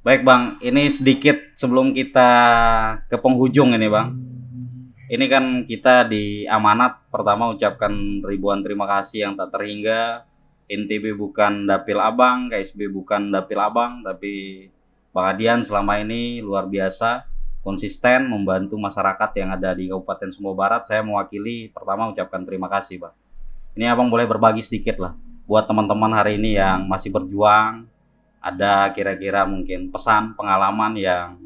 Baik Bang, ini sedikit sebelum kita ke penghujung ini Bang. Ini kan kita di Amanat pertama ucapkan ribuan terima kasih yang tak terhingga. NTB bukan dapil abang, KSB bukan dapil abang, tapi Bang Adian selama ini luar biasa konsisten membantu masyarakat yang ada di Kabupaten Sumbawa Barat. Saya mewakili pertama ucapkan terima kasih Bang. Ini abang boleh berbagi sedikit lah buat teman-teman hari ini yang masih berjuang. Ada kira-kira mungkin pesan pengalaman yang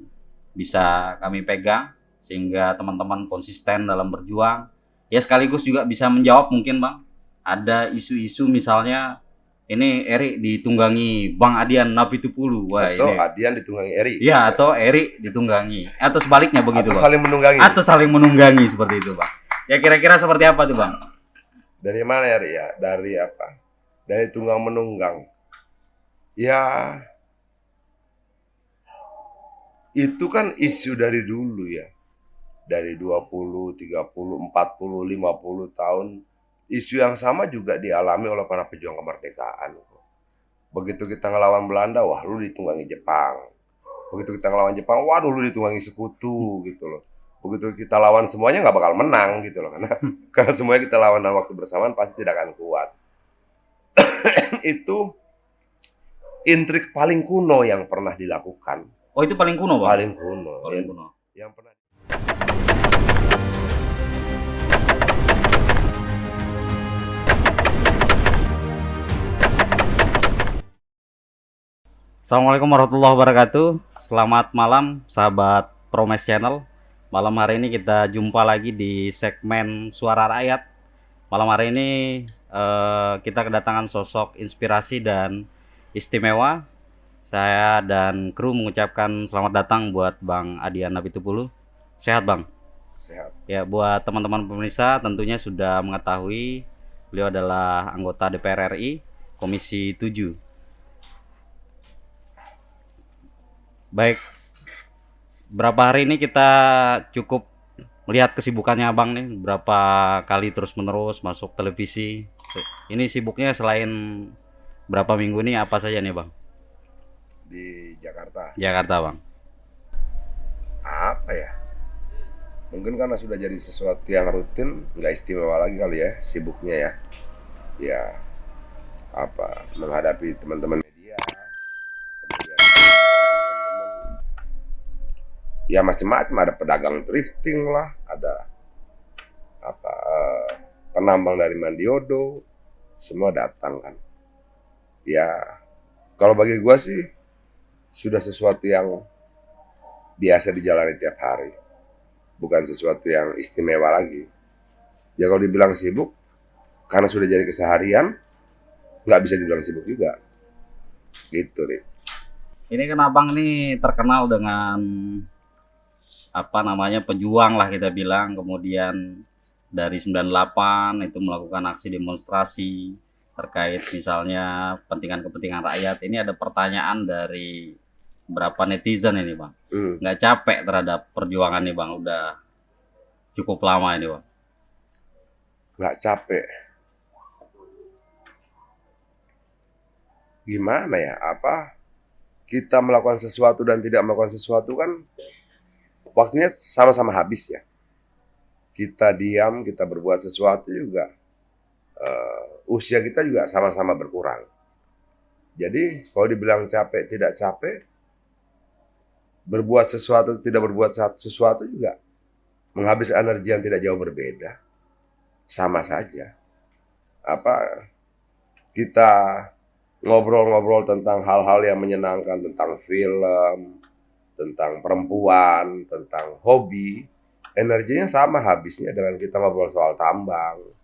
bisa kami pegang sehingga teman-teman konsisten dalam berjuang, ya sekaligus juga bisa menjawab mungkin Bang ada isu-isu misalnya ini Eri ditunggangi Bang Adian Napitupulu, wah Atau ini Adian ditunggangi Eri. ya, atau Eri ditunggangi atau sebaliknya begitu Atau Bang, saling menunggangi. atau saling menunggangi seperti itu Bang. Ya kira-kira seperti apa tuh Bang? Dari mana ya, Eri ya? Dari apa? Dari tunggang menunggang. Ya, itu kan isu dari dulu ya. Dari 20, 30, 40, 50 tahun. Isu yang sama juga dialami oleh para pejuang kemerdekaan. Begitu kita ngelawan Belanda, wah lu ditunggangi Jepang. Begitu kita ngelawan Jepang, waduh lu ditunggangi sekutu gitu loh. Begitu kita lawan semuanya nggak bakal menang gitu loh, karena semuanya kita lawan dalam waktu bersamaan pasti tidak akan kuat. Itu intrik paling kuno yang pernah dilakukan. Oh itu paling kuno Bang? Paling kuno. Paling kuno. Yang pernah. Assalamualaikum warahmatullahi wabarakatuh. Selamat malam sahabat Promes Channel. Malam hari ini kita jumpa lagi di segmen Suara Rakyat. Malam hari ini kita kedatangan sosok inspirasi dan istimewa. Saya dan kru mengucapkan selamat datang buat Bang Adian Napitupulu. Sehat Bang? Sehat. Ya, buat teman-teman pemirsa tentunya sudah mengetahui beliau adalah anggota DPR RI Komisi 7. Baik, berapa hari ini kita cukup melihat kesibukannya Abang nih, berapa kali terus-menerus masuk televisi. Ini sibuknya selain berapa minggu ini apa saja nih Bang? Di Jakarta. Jakarta Bang. Apa ya? Mungkin karena sudah jadi sesuatu yang rutin, nggak istimewa lagi kali ya sibuknya ya. Ya, apa menghadapi teman-teman media, kemudian teman-teman ya macam-macam, ada pedagang thrifting lah, ada apa penambang dari Mandiodo, semua datang kan. Ya, kalau bagi gua sih sudah sesuatu yang biasa dijalani tiap hari, bukan sesuatu yang istimewa lagi. Ya kalau dibilang sibuk, karena sudah jadi keseharian, nggak bisa dibilang sibuk juga. Gitu nih. Ini kan Abang nih terkenal dengan apa namanya pejuang lah kita bilang, kemudian dari 98 itu melakukan aksi demonstrasi terkait misalnya kepentingan rakyat. Ini ada pertanyaan dari berapa netizen ini Bang. Nggak capek terhadap perjuangan nih Bang, udah cukup lama ini Bang. Nggak capek. Gimana ya, apa kita melakukan sesuatu dan tidak melakukan sesuatu kan waktunya sama-sama habis ya. Kita diam, kita berbuat sesuatu juga usia kita juga sama-sama berkurang. Jadi kalau dibilang capek tidak capek, berbuat sesuatu tidak berbuat sesuatu juga menghabiskan energi yang tidak jauh berbeda, sama saja. Apa kita ngobrol-ngobrol tentang hal-hal yang menyenangkan, tentang film, tentang perempuan, tentang hobi, energinya sama habisnya dengan kita ngobrol soal tambang,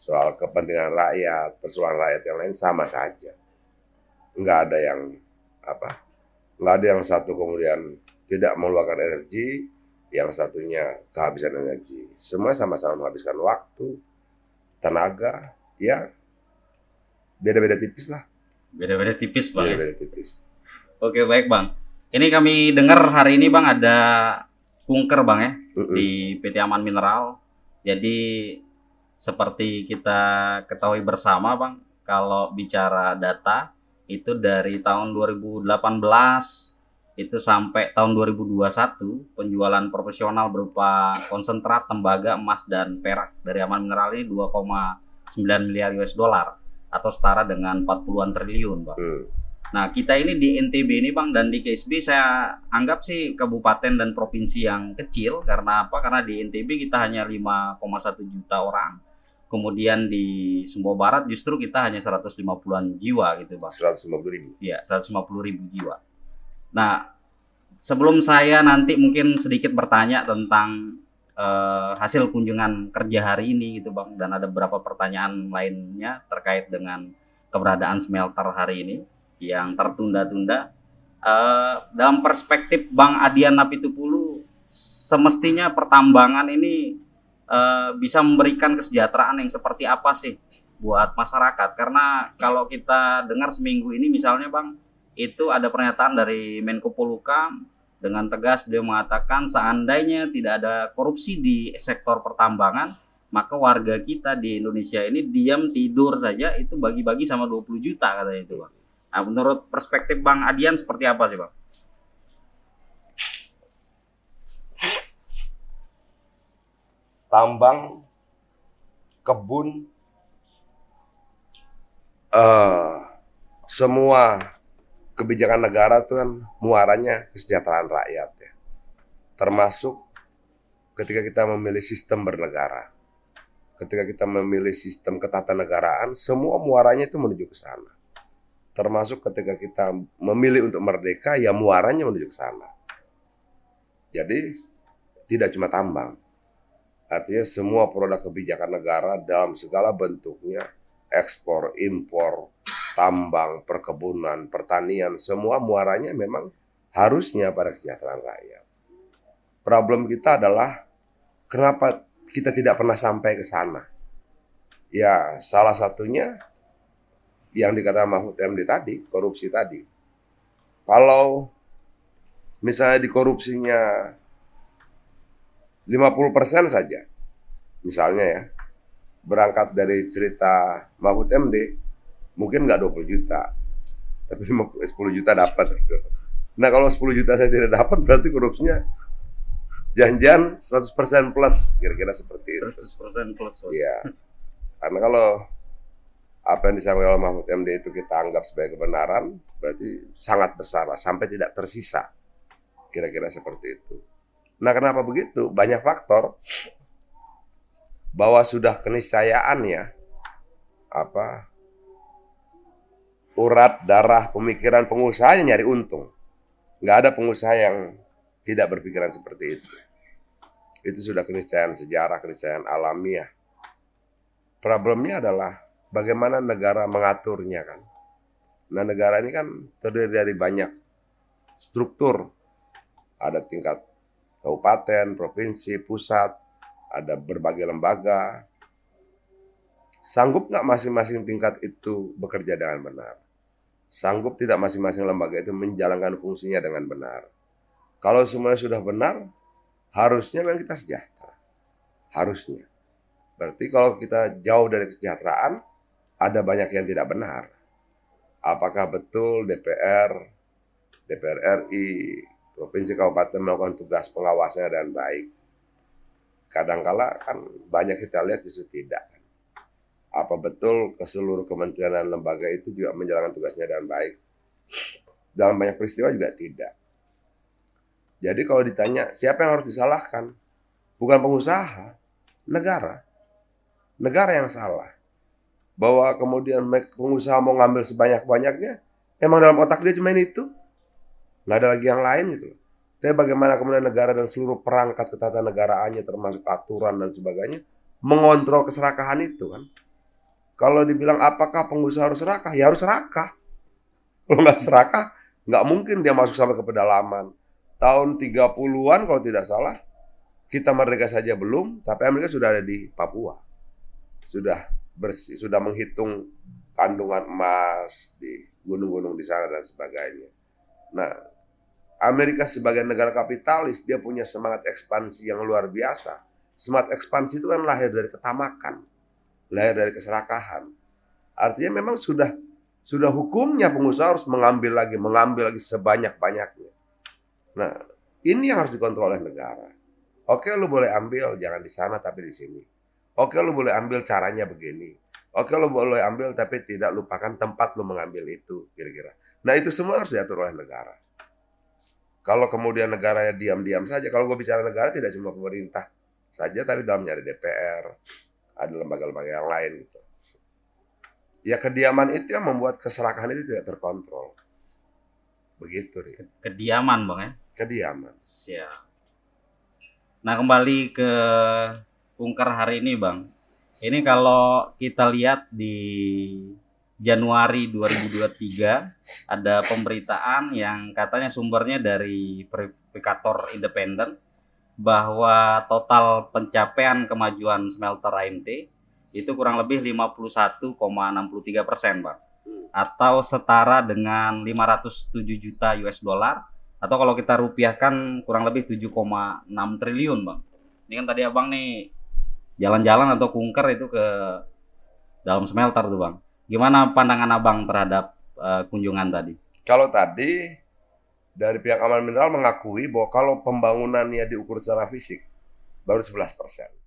soal kepentingan rakyat, persoalan rakyat yang lain, sama saja. Nggak ada yang nggak ada yang satu kemudian tidak mengeluarkan energi, yang satunya kehabisan energi. Semua sama-sama menghabiskan waktu, tenaga, ya beda-beda tipis lah. Beda-beda tipis Bang. Beda-beda tipis. Oke baik Bang. Ini kami dengar hari ini Bang ada kunker Bang ya di PT Aman Mineral. Jadi seperti kita ketahui bersama Bang, kalau bicara data itu dari tahun 2018 itu sampai tahun 2021 penjualan profesional berupa konsentrat, tembaga, emas, dan perak dari Aman Mineral ini 2,9 miliar US dollar atau setara dengan 40-an triliun, Bang. Nah, kita ini di NTB ini, Bang, dan di KSB saya anggap sih kabupaten dan provinsi yang kecil. Karena apa? Karena di NTB kita hanya 5,1 juta orang. Kemudian di Sumbawa Barat justru kita hanya 150-an jiwa gitu, Bang. 150.000. Iya, 150.000 jiwa. Nah, sebelum saya nanti mungkin sedikit bertanya tentang hasil kunjungan kerja hari ini gitu, Bang, dan ada beberapa pertanyaan lainnya terkait dengan keberadaan smelter hari ini yang tertunda-tunda. Dalam perspektif Bang Adian Napitupulu, semestinya pertambangan ini bisa memberikan kesejahteraan yang seperti apa sih buat masyarakat? Karena kalau kita dengar seminggu ini misalnya, Bang, itu ada pernyataan dari Menko Polhukam dengan tegas beliau mengatakan seandainya tidak ada korupsi di sektor pertambangan, maka warga kita di Indonesia ini diam tidur saja itu bagi-bagi sama 20 juta katanya itu, Bang. Nah, menurut perspektif Bang Adian seperti apa sih, Bang? Tambang, kebun, semua kebijakan negara itu kan muaranya kesejahteraan rakyat ya. Termasuk ketika kita memilih sistem bernegara. Ketika kita memilih sistem ketatanegaraan, semua muaranya itu menuju ke sana. Termasuk ketika kita memilih untuk merdeka, ya muaranya menuju ke sana. Jadi tidak cuma tambang. Artinya semua produk kebijakan negara dalam segala bentuknya, ekspor, impor, tambang, perkebunan, pertanian, semua muaranya memang harusnya pada kesejahteraan rakyat. Problem kita adalah kenapa kita tidak pernah sampai ke sana. Ya, salah satunya yang dikatakan Mahfud MD tadi, korupsi tadi. Kalau misalnya dikorupsinya 50% saja, misalnya ya, berangkat dari cerita Mahfud MD, mungkin nggak 20 juta, tapi 10 juta dapat gitu. Nah, kalau 10 juta saya tidak dapat, berarti korupsinya janjian 100% plus, kira-kira seperti itu. 100% plus. Iya. Karena kalau apa yang disampaikan oleh Mahfud MD itu kita anggap sebagai kebenaran, berarti sangat besar lah, sampai tidak tersisa. Kira-kira seperti itu. Nah, kenapa begitu? Banyak faktor. Bahwa sudah keniscayaan ya, urat darah pemikiran pengusaha yang nyari untung. Nggak ada pengusaha yang tidak berpikiran seperti itu. Itu sudah keniscayaan sejarah, keniscayaan alamiah. Problemnya adalah bagaimana negara mengaturnya kan. Nah, negara ini kan terdiri dari banyak struktur. Ada tingkat kabupaten, provinsi, pusat, ada berbagai lembaga. Sanggup nggak masing-masing tingkat itu bekerja dengan benar? Sanggup tidak masing-masing lembaga itu menjalankan fungsinya dengan benar? Kalau semuanya sudah benar, harusnya memang kita sejahtera. Harusnya. Berarti kalau kita jauh dari kesejahteraan, ada banyak yang tidak benar. Apakah betul DPR RI, provinsi kabupaten melakukan tugas pengawasnya dengan baik? Kadangkala kan banyak kita lihat justru tidak. Apa betul ke seluruh kementerian dan lembaga itu juga menjalankan tugasnya dengan baik? Dalam banyak peristiwa juga tidak. Jadi kalau ditanya siapa yang harus disalahkan? Bukan pengusaha, negara. Negara yang salah. Bahwa kemudian pengusaha mau ngambil sebanyak-banyaknya, emang dalam otak dia cuma itu? Nggak ada lagi yang lain gitu. Tapi bagaimana kemudian negara dan seluruh perangkat ketatanegaraannya termasuk aturan dan sebagainya mengontrol keserakahan itu kan? Kalau dibilang apakah pengusaha harus serakah? Ya harus serakah. Kalau nggak serakah, nggak mungkin dia masuk sampai ke pedalaman. Tahun 30-an kalau tidak salah, kita merdeka saja belum, tapi Amerika sudah ada di Papua. Sudah bersih, sudah menghitung kandungan emas di gunung-gunung di sana dan sebagainya. Nah, Amerika sebagai negara kapitalis, dia punya semangat ekspansi yang luar biasa. Semangat ekspansi itu kan lahir dari ketamakan, lahir dari keserakahan. Artinya memang sudah hukumnya pengusaha harus mengambil lagi sebanyak-banyaknya. Nah, ini yang harus dikontrol oleh negara. Oke, lu boleh ambil, jangan di sana tapi di sini. Oke, lu boleh ambil caranya begini. Oke, lu boleh ambil tapi tidak lupakan tempat lu mengambil itu, kira-kira. Nah, itu semua harus diatur oleh negara. Kalau kemudian negaranya diam-diam saja, kalau gue bicara negara tidak cuma pemerintah saja, tapi dalamnya ada DPR, ada lembaga-lembaga yang lain gitu. Ya kediaman itu yang membuat keserakahan itu tidak terkontrol. Begitu, Ri. Kediaman bang ya. Kediaman. Siap. Nah kembali ke Kunker hari ini bang. Ini kalau kita lihat di Januari 2023 ada pemberitaan yang katanya sumbernya dari verifikator independen bahwa total pencapaian kemajuan smelter AMT itu kurang lebih 51,63%, Pak. Atau setara dengan 507 juta US dollar, atau kalau kita rupiahkan kurang lebih 7,6 triliun, Bang. Ini kan tadi Abang nih jalan-jalan atau kunker itu ke dalam smelter tuh, Bang. Gimana pandangan Abang terhadap kunjungan tadi? Kalau tadi dari pihak Aman Mineral mengakui bahwa kalau pembangunannya diukur secara fisik baru 11%.